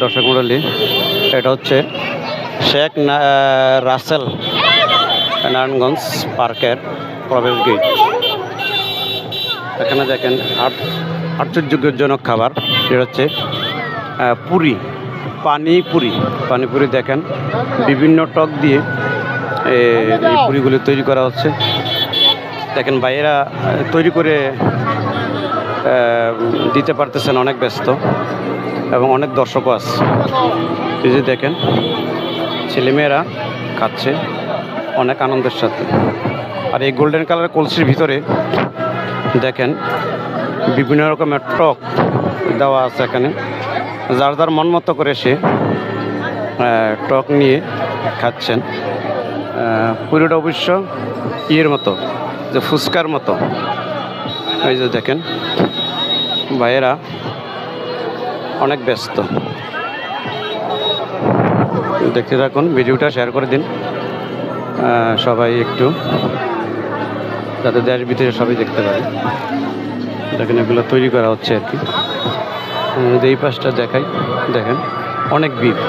দর্শক মণ্ডলী, এটা হচ্ছে শেখ রাসেল নারায়ণগঞ্জ পার্কের প্রবেশ গেট। এখানে দেখেন আশ্চর্যজনক খাবার, এটা হচ্ছে পুরি, পানিপুরি দেখেন বিভিন্ন টক দিয়ে এই পুরিগুলি তৈরি করা হচ্ছে। দেখেন ভাইয়েরা তৈরি করে দিতে পারতেছেন, অনেক ব্যস্ত এবং অনেক দর্শকও আছে। এই যে দেখেন ছেলেমেয়েরা খাচ্ছে অনেক আনন্দের সাথে। আর এই গোল্ডেন কালারের কলসির ভিতরে দেখেন বিভিন্ন রকমের টক দেওয়া আছে। এখানে যার যার মন মতো করে সে টক নিয়ে খাচ্ছেন। পুরোটা অবশ্য ইয়ের মতো, যে ফুচকার মতো। এই যে দেখেন ভাইয়েরা অনেক ব্যস্ত। দেখতে থাকুন, ভিডিওটা শেয়ার করে দিন সবাই একটু, যাতে দেশ বিদেশে সবাই দেখতে পারে। দেখেন এগুলো তৈরি করা হচ্ছে আর কি। এই পাশটা দেখাই, দেখেন অনেক ভিড়।